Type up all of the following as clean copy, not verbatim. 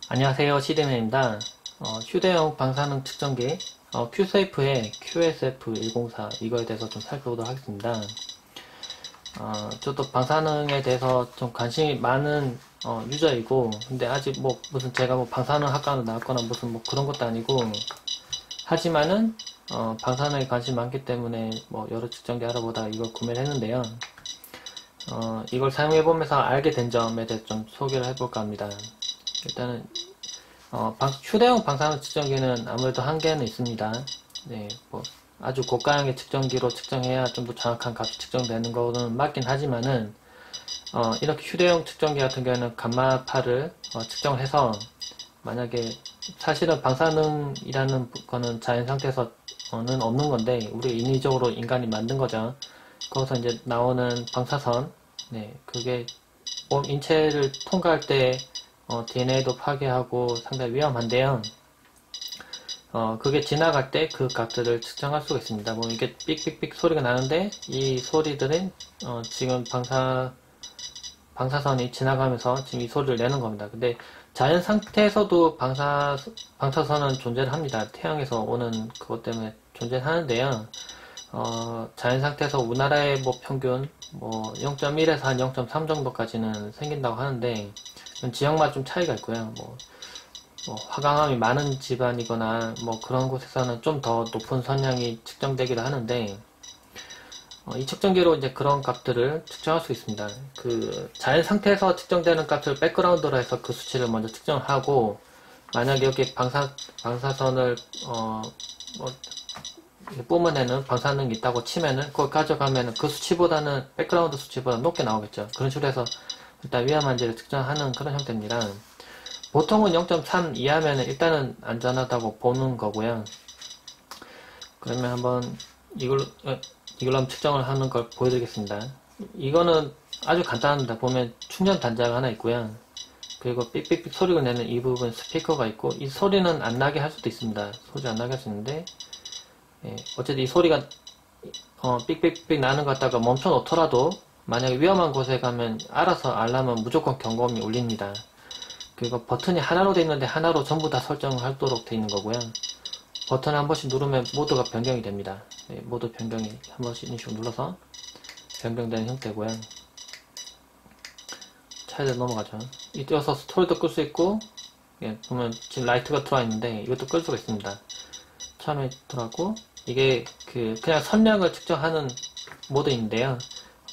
안녕하세요, 시드맨입니다. 휴대용 방사능 측정기 큐세이프의 QSF104 이거에 대해서 좀 살펴보도록 하겠습니다. 저도 방사능에 대해서 좀 관심이 많은 유저이고, 근데 아직 뭐 무슨 제가 뭐 방사능 학과를 나왔거나 무슨 뭐 그런 것도 아니고, 하지만은 방사능에 관심이 많기 때문에 뭐 여러 측정기 알아보다가 이걸 구매를 했는데요. 이걸 사용해보면서 알게 된 점에 대해서 좀 소개를 해볼까 합니다. 일단은 휴대용 방사능 측정기는 아무래도 한계는 있습니다. 네, 뭐 아주 고가형의 측정기로 측정해야 좀 더 정확한 값이 측정되는 거는 맞긴 하지만은 이렇게 휴대용 측정기 같은 경우에는 감마파를 측정을 해서 만약에 사실은 방사능이라는 거는 자연 상태에서는 없는 건데 우리 인위적으로 인간이 만든 거죠. 거기서 이제 나오는 방사선, 네, 그게 인체를 통과할 때 DNA도 파괴하고 상당히 위험한데요. 그게 지나갈 때 그 값들을 측정할 수가 있습니다. 뭐 이게 삑삑삑 소리가 나는데 이 소리들은 지금 방사선이 지나가면서 지금 이 소리를 내는 겁니다. 근데 자연 상태에서도 방사선은 존재를 합니다. 태양에서 오는 그것 때문에 존재하는데요. 자연 상태에서 우리나라의 뭐 평균 뭐 0.1에서 한 0.3 정도까지는 생긴다고 하는데 지역마다 좀 차이가 있고요. 뭐 화강암이 많은 집안이거나 뭐 그런 곳에서는 좀 더 높은 선량이 측정되기도 하는데 이 측정기로 이제 그런 값들을 측정할 수 있습니다. 그 자연 상태에서 측정되는 값을 백그라운드로 해서 그 수치를 먼저 측정하고 만약에 여기 방사선을 뭐 뿜어내는 방사능이 있다고 치면은 그걸 가져가면은 그 수치보다는 백그라운드 수치보다 높게 나오겠죠. 그런 식으로 해서 일단 위험한지를 측정하는 그런 형태입니다. 보통은 0.3 이하면은 일단은 안전하다고 보는 거고요. 그러면 한번 이걸로 한번 측정을 하는 걸 보여드리겠습니다. 이거는 아주 간단합니다. 보면 충전 단자가 하나 있고요. 그리고 삑삑삑 소리가 내는 이 부분 스피커가 있고 이 소리는 안 나게 할 수도 있습니다. 소리 안 나게 할 수 있는데 어쨌든 이 소리가 삑삑삑 나는 것 같다가 멈춰 놓더라도 만약에 위험한 곳에 가면 알아서 알람은 무조건 경고음이 울립니다. 그리고 버튼이 하나로 되어 있는데 하나로 전부 다 설정하도록 되어 있는 거고요. 버튼 한 번씩 누르면 모드가 변경이 됩니다. 네, 모드 변경이 한 번씩 이런 식으로 눌러서 변경되는 형태고요. 차이들 넘어가죠. 이때여서 스토리도 끌 수 있고 보면 지금 라이트가 들어와 있는데 이것도 끌 수가 있습니다. 처음에 들어왔고 이게 그냥 선량을 측정하는 모드인데요.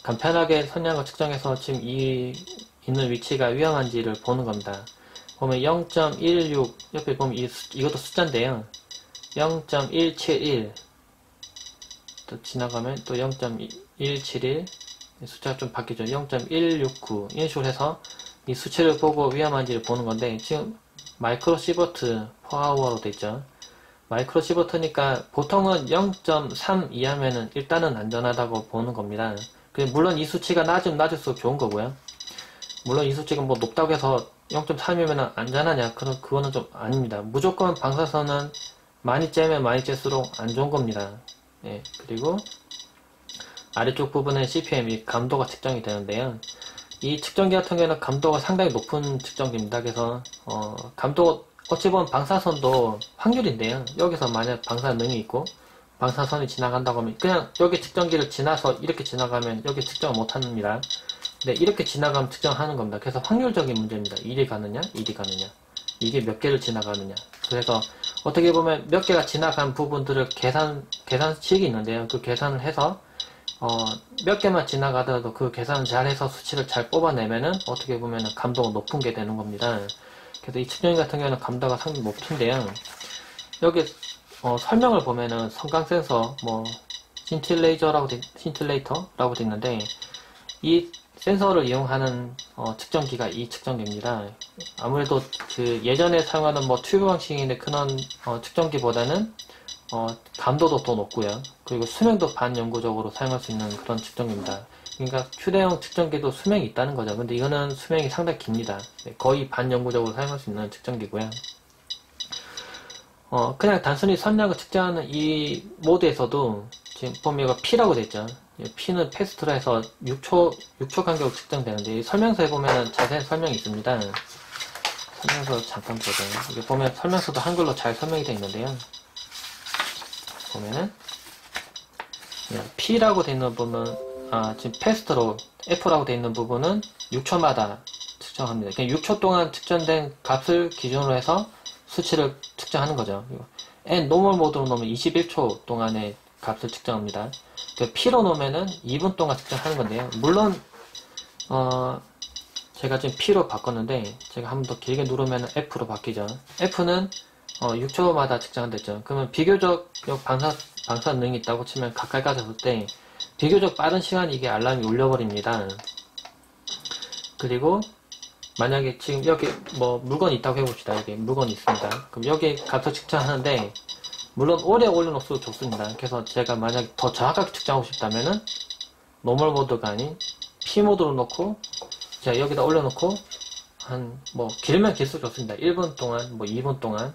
간편하게 선량을 측정해서 지금 있는 위치가 위험한지를 보는 겁니다. 보면 0.16 옆에 보면 이것도 숫자인데요. 0.171 또 지나가면 또 0.171 숫자가 좀 바뀌죠. 0.169 이런 식으로 해서 이 수치를 보고 위험한지를 보는 건데 지금 마이크로 시버트 퍼아워로 되어 있죠. 마이크로 시버트니까 보통은 0.3 이하면은 일단은 안전하다고 보는 겁니다. 물론 이 수치가 낮으면 낮을수록 좋은 거고요. 물론 이 수치가 뭐 높다고 해서 0.3이면 안전하냐? 그거는 좀 아닙니다. 무조건 방사선은 많이 쬐면 많이 쬐수록 안 좋은 겁니다. 예, 그리고 아래쪽 부분은 CPM, 감도가 측정이 되는데요. 이 측정기 같은 경우에는 감도가 상당히 높은 측정기입니다. 그래서 감도 어찌 보면 방사선도 확률인데요. 여기서 만약 방사능이 있고 방사선이 지나간다고 하면 그냥 여기 측정기를 지나서 이렇게 지나가면 여기 측정을 못합니다. 근데 이렇게 지나가면 측정하는 겁니다. 그래서 확률적인 문제입니다. 1이 가느냐 2이 가느냐 이게 몇 개를 지나가느냐. 그래서 어떻게 보면 몇 개가 지나간 부분들을 계산식이 있는데요. 그 계산을 해서 몇 개만 지나가더라도 그 계산을 잘 해서 수치를 잘 뽑아내면은 어떻게 보면은 감도가 높은 게 되는 겁니다. 그래서 이 측정기 같은 경우는 감도가 상당히 높은데요. 여기 설명을 보면은 성강 센서, 뭐 신틸레이터라고 돼 있는데 이 센서를 이용하는 측정기가 이 측정기입니다. 아무래도 그 예전에 사용하는 뭐 튜브 방식인데 그런 측정기보다는 감도도 더 높고요. 그리고 수명도 반영구적으로 사용할 수 있는 그런 측정기입니다. 그러니까 휴대용 측정기도 수명이 있다는 거죠. 근데 이거는 수명이 상당히 깁니다. 거의 반영구적으로 사용할 수 있는 측정기고요. 그냥 단순히 선량을 측정하는 이 모드에서도 지금 보면 이거 P라고 되어 있죠. P는 패스트로 해서 6초 간격으로 측정되는데 설명서에 보면 자세한 설명이 있습니다. 설명서 잠깐 보세요. 이게 보면 설명서도 한글로 잘 설명이 되어 있는데요. 보면은 P라고 되어 있는 부분은 지금 패스트로 F라고 되어 있는 부분은 6초마다 측정합니다. 그냥 6초 동안 측정된 값을 기준으로 해서 수치를 측정하는 거죠. N 노멀 모드로 놓으면 21초 동안의 값을 측정합니다. P로 놓으면은 2분 동안 측정하는 건데요. 물론 제가 지금 P로 바꿨는데 제가 한 번 더 길게 누르면 F로 바뀌죠. F는 6초마다 측정됐죠. 그러면 비교적 방사 능이 있다고 치면 가까이 가서 볼 때 비교적 빠른 시간에 이게 알람이 울려버립니다. 그리고 만약에 지금 여기 뭐 물건이 있다고 해봅시다. 여기 물건이 있습니다. 그럼 여기 값을 측정하는데 물론 오래 올려놓을수록 좋습니다. 그래서 제가 만약에 더 정확하게 측정하고 싶다면은 노멀 모드가 아닌 P 모드로 놓고 제가 여기다 올려놓고 한 뭐 길면 길수록 좋습니다. 1분 동안 뭐 2분 동안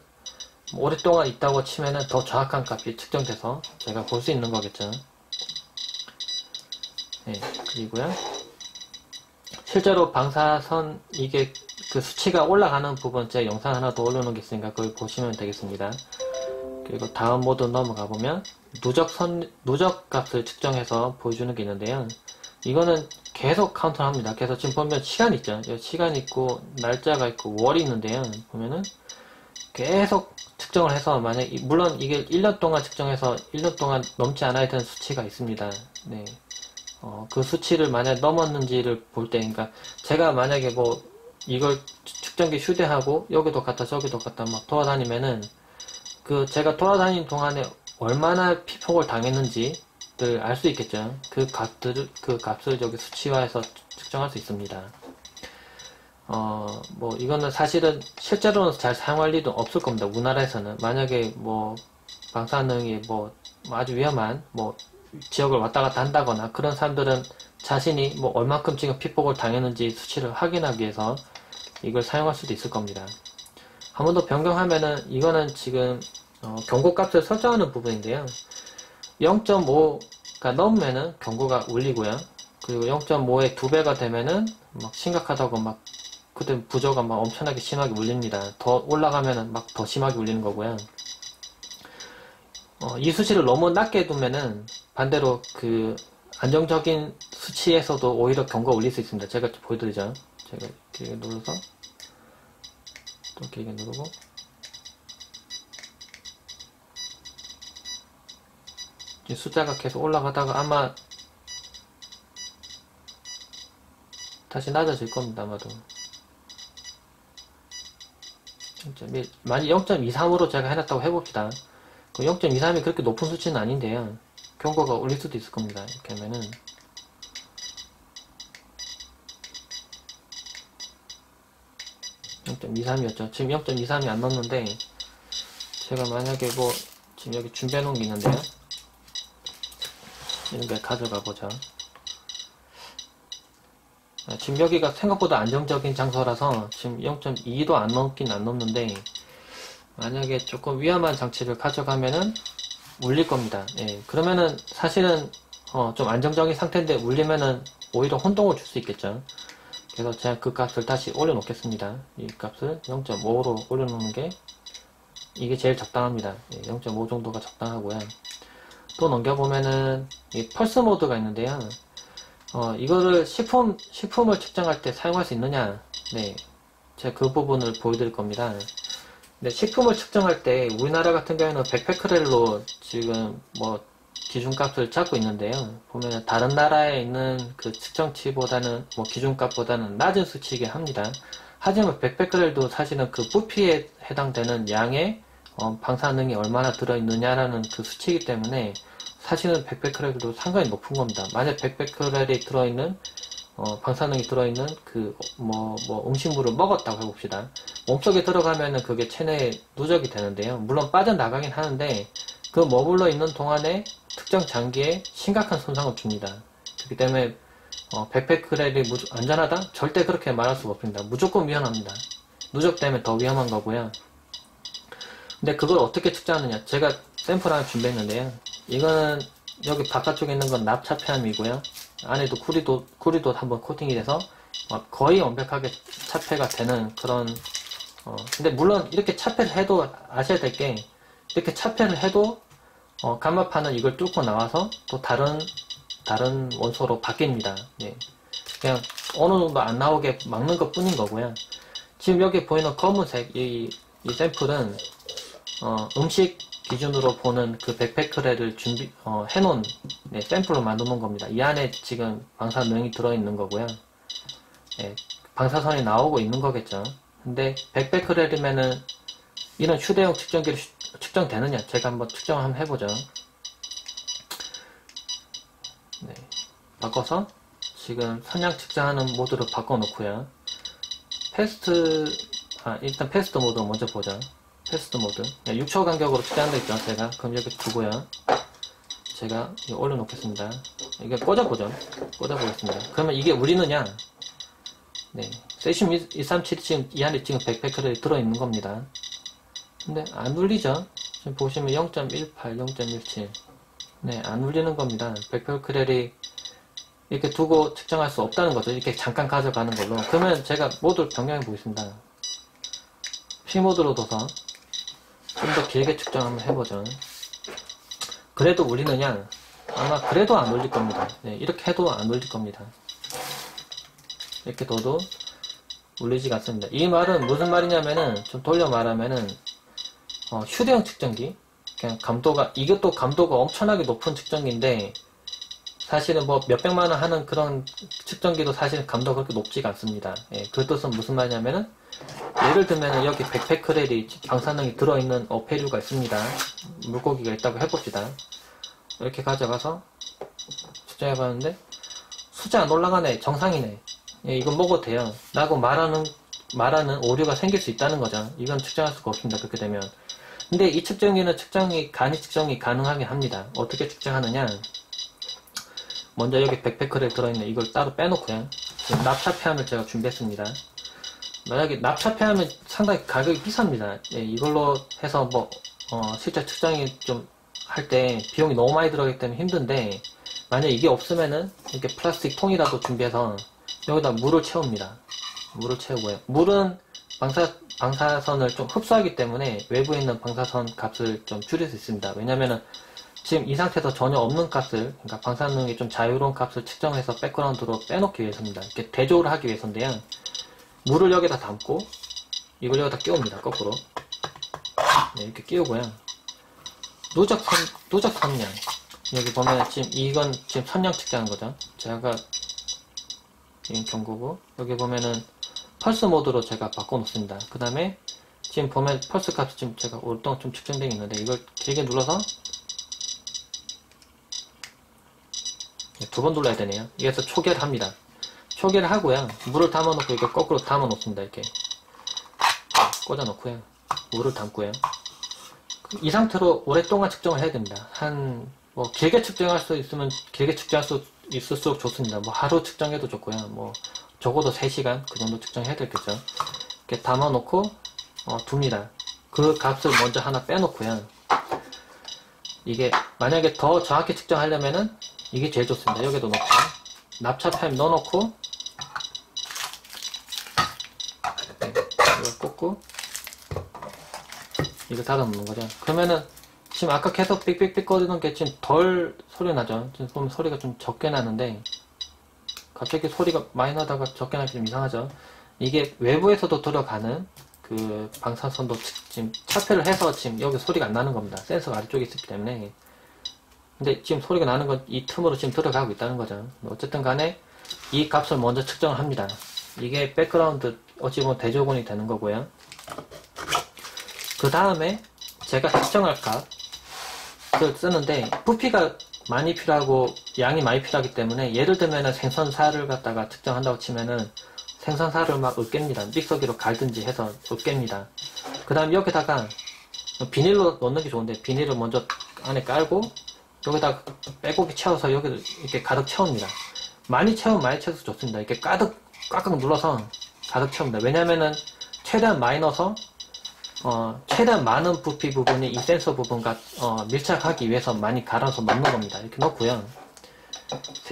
뭐 오랫동안 있다고 치면은 더 정확한 값이 측정돼서 제가 볼 수 있는 거겠죠. 네, 그리고요. 실제로 방사선 이게 그 수치가 올라가는 부분 제 영상 하나 더 올려놓은 게 있으니까 그걸 보시면 되겠습니다. 그리고 다음 모드 넘어가 보면 누적 값을 측정해서 보여주는 게 있는데요. 이거는 계속 카운트를 합니다. 그래서 지금 보면 시간 있죠. 시간 있고 날짜가 있고 월이 있는데요. 보면은 계속 측정을 해서 물론 이게 1년 동안 측정해서 1년 동안 넘지 않아야 되는 수치가 있습니다. 네. 그 수치를 만약에 넘었는지를 볼 때, 그러니까 제가 만약에 뭐 이걸 측정기 휴대하고 여기도 갔다 저기도 갔다 막 돌아다니면은 그 제가 돌아다니는 동안에 얼마나 피폭을 당했는지를 알 수 있겠죠. 그 값을 저기 수치화해서 측정할 수 있습니다. 뭐 이거는 사실은 실제로는 잘 사용할 일도 없을 겁니다. 우리나라에서는 만약에 뭐 방사능이 뭐 아주 위험한 뭐 지역을 왔다 갔다 한다거나 그런 사람들은 자신이 뭐 얼만큼 지금 피폭을 당했는지 수치를 확인하기 위해서 이걸 사용할 수도 있을 겁니다. 한 번 더 변경하면은 이거는 지금 경고값을 설정하는 부분인데요. 0.5가 넘으면은 경고가 울리고요. 그리고 0.5의 2배가 되면은 막 심각하다고 막 그때 부저가 막 엄청나게 심하게 울립니다. 더 올라가면은 막 더 심하게 울리는 거고요. 이 수치를 너무 낮게 두면은 반대로 그 안정적인 수치에서도 오히려 경고가 울릴 수 있습니다. 제가 보여드리죠. 제가 길게 눌러서 또 길게 누르고 숫자가 계속 올라가다가 아마 다시 낮아질 겁니다. 아마도 만약 0.23으로 제가 해놨다고 해봅시다. 그 0.23이 그렇게 높은 수치는 아닌데요. 경고가 울릴 수도 있을 겁니다. 이렇게 하면은 0.23이었죠. 지금 0.23이 안 넘는데 제가 만약에 뭐 지금 여기 준비해 놓은 게 있는데요. 이런 걸 가져가 보자. 지금 여기가 생각보다 안정적인 장소라서 지금 0.2도 안 넘긴 안 넘는데 만약에 조금 위험한 장치를 가져가면은 울릴 겁니다. 예, 그러면은 사실은 좀 안정적인 상태인데 울리면은 오히려 혼동을 줄 수 있겠죠. 그래서 제가 그 값을 다시 올려놓겠습니다. 이 값을 0.5로 올려놓는 게 이게 제일 적당합니다. 예, 0.5 정도가 적당하고요. 또 넘겨보면은 이 펄스 모드가 있는데요. 이거를 식품을 측정할 때 사용할 수 있느냐? 네, 제가 그 부분을 보여드릴 겁니다. 근데 식품을 측정할 때 우리나라 같은 경우에는 100베크렐로 지금 뭐 기준값을 잡고 있는데요. 보면 다른 나라에 있는 그 측정치보다는 뭐 기준값보다는 낮은 수치이긴 합니다. 하지만 100베크렐도 사실은 그 부피에 해당되는 양의 방사능이 얼마나 들어있느냐라는 그 수치이기 때문에 사실은 100베크렐도 상당히 높은 겁니다. 만약 100베크렐이 들어있는 방사능이 들어있는 그 음식물을 먹었다고 해봅시다. 몸속에 들어가면은 그게 체내에 누적이 되는데요. 물론 빠져나가긴 하는데 그 머물러 있는 동안에 특정 장기에 심각한 손상을 줍니다. 그렇기 때문에 100베크렐이 안전하다? 절대 그렇게 말할 수가 없습니다. 무조건 위험합니다. 누적되면 더 위험한 거고요. 근데 그걸 어떻게 측정하느냐? 제가 샘플 하나 준비했는데요. 이거는 여기 바깥쪽에 있는 건 납차폐암이고요. 안에도 구리도 한번 코팅이 돼서 거의 완벽하게 차폐가 되는 그런 근데 물론 이렇게 차폐를 해도 아셔야 될 게, 이렇게 차폐를 해도 감마판은 이걸 뚫고 나와서 또 다른 원소로 바뀝니다. 네. 그냥 어느 정도 안 나오게 막는 것 뿐인 거고요. 지금 여기 보이는 검은색 이 샘플은 음식 기준으로 보는 그 백패크레를 해놓은 샘플로 만들어 놓은 겁니다. 이 안에 지금 방사능이 들어있는 거고요. 네, 방사선이 나오고 있는 거겠죠. 근데 백패크렐이면은 이런 휴대용 측정기로 측정되느냐? 제가 한번 측정을 한번 해보죠. 네, 바꿔서 지금 선량 측정하는 모드로 바꿔놓고요. 일단 패스트 모드 먼저 보죠. 패스트 모드 6초 간격으로 측정한다 했죠. 제가 그럼 여기 두고요. 제가 이거 올려놓겠습니다. 이게 꽂아보겠습니다. 그러면 이게 울리느냐? 네, 세슘 237이 지금 이 안에 지금 백패크렐이 들어있는 겁니다. 근데 안 울리죠? 지금 보시면 0.18, 0.17 네, 안 울리는 겁니다. 백패크렐이 이렇게 두고 측정할 수 없다는 거죠. 이렇게 잠깐 가져가는 걸로. 그러면 제가 모드를 변경해 보겠습니다. P 모드로 둬서 좀 더 길게 측정 한번 해보죠. 그래도 울리느냐? 아마 그래도 안 울릴 겁니다. 네, 이렇게 해도 안 울릴 겁니다. 이렇게 둬도 울리지가 않습니다. 이 말은 무슨 말이냐면은, 좀 돌려 말하면은, 휴대용 측정기, 그냥 이것도 감도가 엄청나게 높은 측정기인데, 사실은 뭐 몇백만원 하는 그런 측정기도 사실 감도가 그렇게 높지가 않습니다. 예, 그 뜻은 무슨 말이냐면은, 예를 들면은 여기 백패크렐이 방사능이 들어있는 어패류가 있습니다. 물고기가 있다고 해봅시다. 이렇게 가져가서 측정해봤는데, 숫자 안 올라가네, 정상이네. 예, 이건 먹어도 돼요. 라고 말하는 오류가 생길 수 있다는 거죠. 이건 측정할 수가 없습니다. 그렇게 되면. 근데 이 측정기는 간이 측정이 가능하긴 합니다. 어떻게 측정하느냐? 먼저 여기 백패크렐 들어있는 이걸 따로 빼놓고요. 지금 납차폐함을 제가 준비했습니다. 만약에 납차폐하면 상당히 가격이 비쌉니다. 예, 이걸로 해서 실제 측정이 좀 할 때 비용이 너무 많이 들어가기 때문에 힘든데, 만약에 이게 없으면은 이렇게 플라스틱 통이라도 준비해서 여기다 물을 채웁니다. 물을 채우고요. 물은 방사선을 좀 흡수하기 때문에 외부에 있는 방사선 값을 좀 줄일 수 있습니다. 왜냐면은 지금 이 상태에서 전혀 없는 값을, 그러니까 방사능이 좀 자유로운 값을 측정해서 백그라운드로 빼놓기 위해서입니다. 이렇게 대조를 하기 위해서인데요. 물을 여기다 담고 이걸 여기다 끼웁니다. 거꾸로. 네, 이렇게 끼우고요. 누적 선량. 여기 보면 이건 지금 선량 측정한 거죠. 제가 지금 경고고, 여기 보면은 펄스 모드로 제가 바꿔놓습니다. 그 다음에 지금 보면 펄스 값이 지금 제가 오랫동안 좀 측정되어 있는데, 이걸 길게 눌러서 두 번 눌러야 되네요. 여기서 초계를 합니다. 초계를 하고요. 물을 담아놓고 이걸 거꾸로 담아놓습니다. 이렇게 꽂아놓고요. 물을 담고요. 이 상태로 오랫동안 측정을 해야 됩니다. 길게 측정할 수 있으면 길게 측정할 수 있을수록 좋습니다. 하루 측정해도 좋고요. 적어도 3시간 그 정도 측정해야 되겠죠. 이렇게 담아놓고 둡니다. 그 값을 먼저 하나 빼놓고요. 이게 만약에 더 정확히 측정하려면은 이게 제일 좋습니다. 여기도 넣고 납차폐 넣어놓고 이걸 꽂고 이걸 닫아놓는 거죠. 그러면은 지금 아까 계속 삑삑삑 거리는 게 지금 덜 소리 나죠. 지금 보면 소리가 좀 적게 나는데, 갑자기 소리가 많이 나다가 적게 나기 좀 이상하죠. 이게 외부에서도 들어가는 그 방사선도 지금 차폐를 해서 지금 여기 소리가 안 나는 겁니다. 센서가 아래쪽에 있기 때문에. 근데 지금 소리가 나는 건 이 틈으로 지금 들어가고 있다는 거죠. 어쨌든 간에 이 값을 먼저 측정을 합니다. 이게 백그라운드 어찌 보면 대조군이 되는 거고요. 그 다음에 제가 측정할 값을 쓰는데, 부피가 많이 필요하고 양이 많이 필요하기 때문에, 예를 들면은 생선살을 갖다가 측정한다고 치면은 생선살을 막 으깹니다. 믹서기로 갈든지 해서 으깹니다. 그 다음 여기다가 비닐로 넣는 게 좋은데, 비닐을 먼저 안에 깔고 여기다 빼곡히 채워서 여기 이렇게 가득 채웁니다. 많이 채워서 좋습니다. 이렇게 꽉꽉 눌러서 가득 채웁니다. 왜냐면은 최대한 많이 넣어서 최대한 많은 부피 부분이 이 센서 부분과 밀착하기 위해서 많이 갈아서 넣는 겁니다. 이렇게 넣고요.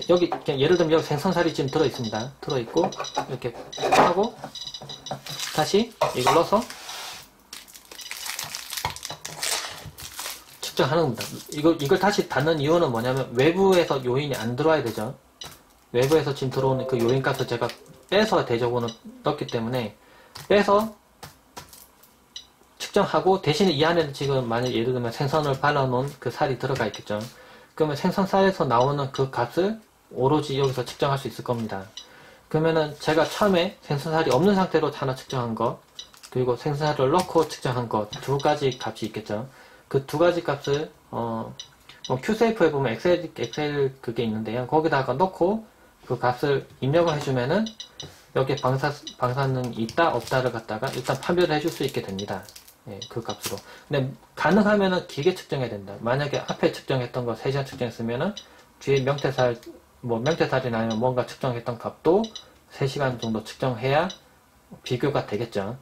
여기 예를 들면 여기 생선살이 지금 들어있습니다. 들어있고 이렇게 하고 다시 이걸 넣어서 측정하는 겁니다. 이걸 다시 닫는 이유는 뭐냐면 외부에서 요인이 안 들어와야 되죠. 외부에서 지금 들어오는 그 요인 값을 제가 빼서 대적원을 넣기 때문에 빼서 측정하고, 대신에 이 안에는 지금 만약 예를 들면 생선을 발라놓은 그 살이 들어가 있겠죠. 그러면 생선살에서 나오는 그 값을 오로지 여기서 측정할 수 있을 겁니다. 그러면은 제가 처음에 생선살이 없는 상태로 하나 측정한 거, 그리고 생선살을 넣고 측정한 거, 두 가지 값이 있겠죠. 그 두 가지 값을 뭐 큐세이프에 보면 엑셀 그게 있는데요. 거기다가 넣고 그 값을 입력을 해주면은 여기에 방사능이 있다 없다를 갖다가 일단 판별을 해줄 수 있게 됩니다. 예, 그 값으로. 근데 가능하면은 길게 측정해야 된다. 만약에 앞에 측정했던 거 3시간 측정했으면은 뒤에 명태살이나 아니면 뭔가 측정했던 값도 3시간 정도 측정해야 비교가 되겠죠.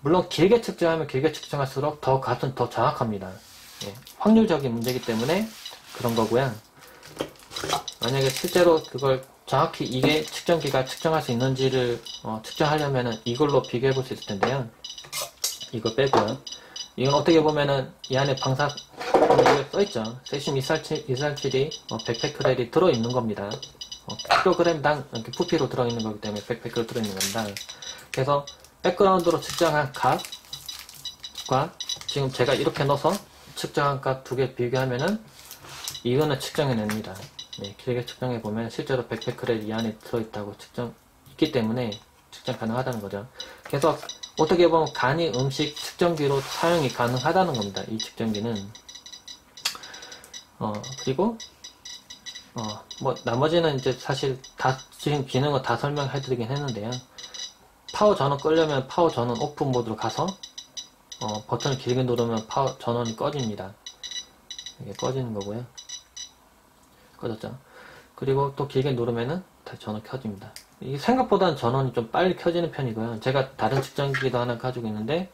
물론 길게 측정하면 길게 측정할수록 더 값은 더 정확합니다. 예, 확률적인 문제이기 때문에 그런 거고요. 만약에 실제로 그걸 정확히 이게 측정기가 측정할 수 있는지를 측정하려면은 이걸로 비교해 볼 수 있을 텐데요. 이거 빼고요. 이건 어떻게 보면은 이 안에 이거 써있죠. 세슘 이산칠이 100페크렐이 들어있는 겁니다. 킬로그램당 이렇게 부피로 들어있는 거기 때문에 100페크렐 들어있는 겁니다. 그래서 백그라운드로 측정한 값과 지금 제가 이렇게 넣어서 측정한 값 두 개 비교하면은 이거는 측정해냅니다. 네, 길게 측정해보면 실제로 100페크렐 이 안에 들어있다고 있기 때문에 측정 가능하다는 거죠. 그래서 어떻게 보면 간이 음식 측정기로 사용이 가능하다는 겁니다. 이 측정기는. 그리고 뭐 나머지는 이제 사실 지금 기능은 다 설명해드리긴 했는데요. 파워 전원 끄려면 파워 전원 오프 모드로 가서 버튼을 길게 누르면 파워 전원이 꺼집니다. 이게 꺼지는 거고요. 꺼졌죠. 그리고 또 길게 누르면은 다시 전원 켜집니다. 이게 생각보다는 전원이 좀 빨리 켜지는 편이고요. 제가 다른 측정기도 하나 가지고 있는데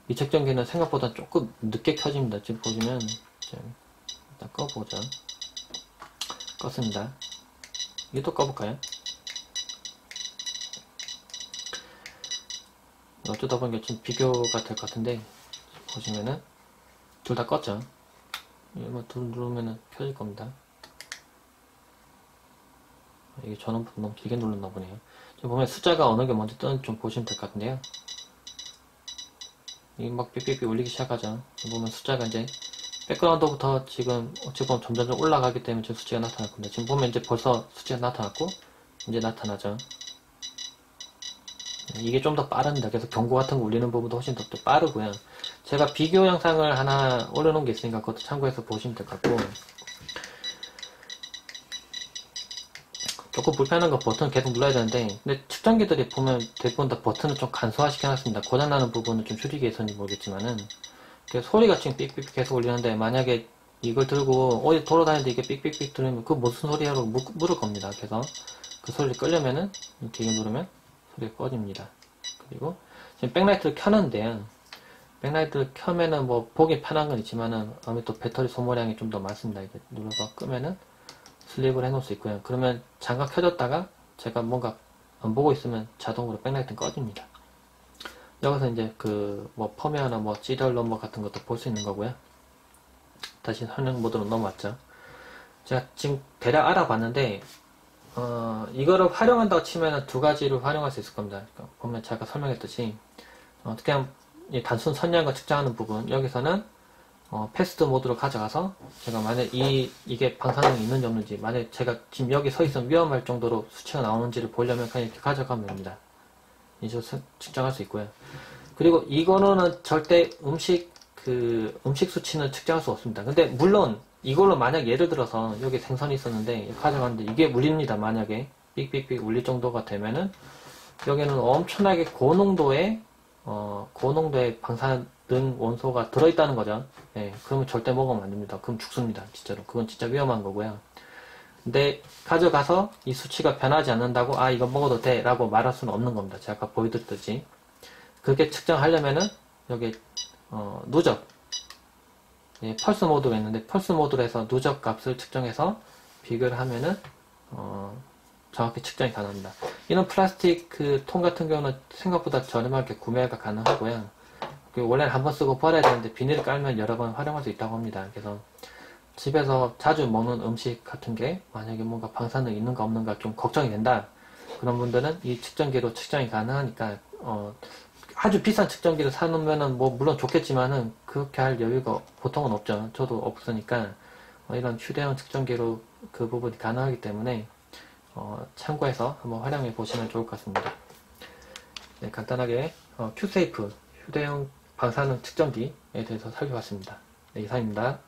이 측정기는 생각보다 조금 늦게 켜집니다. 지금 보시면 일단 꺼보죠. 껐습니다. 이게 또 꺼볼까요? 어쩌다 보니까 좀 비교가 될 것 같은데 보시면은 둘 다 껐죠. 이거 둘 누르면은 켜질 겁니다. 이게 전원 부분 너무 길게 눌렀나 보네요. 지금 보면 숫자가 어느 게 먼저 뜨는지 좀 보시면 될 것 같은데요. 이게 막 삐삐삐 울리기 시작하죠. 지금 보면 숫자가 이제 백그라운드부터 지금 어찌 보면 점점 올라가기 때문에 지금 숫자가 나타날 겁니다. 지금 보면 이제 벌써 숫자가 나타났고 이제 나타나죠. 이게 좀 더 빠릅니다. 그래서 경고 같은 거 울리는 부분도 훨씬 더 빠르고요. 제가 비교 영상을 하나 올려놓은 게 있으니까 그것도 참고해서 보시면 될 것 같고, 조금 불편한 거 버튼 계속 눌러야 되는데, 근데 측정기들이 보면 대부분 다 버튼을 좀 간소화 시켜놨습니다. 고장나는 부분은 좀 줄이기 위해서인지 모르겠지만은, 소리가 지금 삑삑 계속 울리는데, 만약에 이걸 들고 어디 돌아다니는데 이게 삑삑 들으면 그 무슨 소리야라고 물을 겁니다. 그래서 그 소리를 끄려면은 이렇게 누르면 소리가 꺼집니다. 그리고 지금 백라이트를 켜는데요. 백라이트를 켜면은 뭐 보기 편한 건 있지만은 아무래도 배터리 소모량이 좀 더 많습니다. 이제 눌러서 끄면은 슬립을 해놓을 수 있고요. 그러면 잠깐 켜졌다가 제가 뭔가 안 보고 있으면 자동으로 백라이트는 꺼집니다. 여기서 이제 그 뭐 펌웨어나 뭐 시리얼 넘버 같은 것도 볼 수 있는 거고요. 다시 설명 모드로 넘어왔죠. 제가 지금 대략 알아봤는데 이거를 활용한다고 치면은 두 가지를 활용할 수 있을 겁니다. 그러니까 보면 제가 설명했듯이 그냥 단순 선량과 측정하는 부분, 여기서는 패스트 모드로 가져가서 제가 만약 이게 방사능이 있는지 없는지, 만약 제가 지금 여기 서 있으면 위험할 정도로 수치가 나오는지를 보려면 그냥 이렇게 가져가면 됩니다. 이제 측정할 수 있고요. 그리고 이거는 절대 음식 수치는 측정할 수 없습니다. 근데 물론 이걸로 만약 예를 들어서 여기 생선이 있었는데 가져갔는데 이게 울립니다. 만약에 삑삑삑 울릴 정도가 되면은 여기는 엄청나게 고농도의 방사능 원소가 들어있다는 거죠. 예, 그러면 절대 먹으면 안 됩니다. 그럼 죽습니다. 진짜로. 그건 진짜 위험한 거고요. 근데 가져가서 이 수치가 변하지 않는다고 이거 먹어도 돼 라고 말할 수는 없는 겁니다. 제가 아까 보여드렸듯이 그렇게 측정하려면은 여기 누적, 펄스 모드가 있는데 펄스 모드로 해서 누적 값을 측정해서 비교를 하면은 정확히 측정이 가능합니다. 이런 플라스틱 그 통 같은 경우는 생각보다 저렴하게 구매가 가능하고요. 원래는 한 번 쓰고 버려야 되는데 비닐을 깔면 여러 번 활용할 수 있다고 합니다. 그래서 집에서 자주 먹는 음식 같은 게 만약에 뭔가 방사능 있는가 없는가 좀 걱정이 된다. 그런 분들은 이 측정기로 측정이 가능하니까 아주 비싼 측정기를 사놓으면은 뭐 물론 좋겠지만은 그렇게 할 여유가 보통은 없죠. 저도 없으니까 이런 휴대용 측정기로 그 부분이 가능하기 때문에 참고해서 한번 활용해 보시면 좋을 것 같습니다. 네, 간단하게 큐세이프 휴대용 방사능 측정기에 대해서 살펴봤습니다. 네, 이상입니다.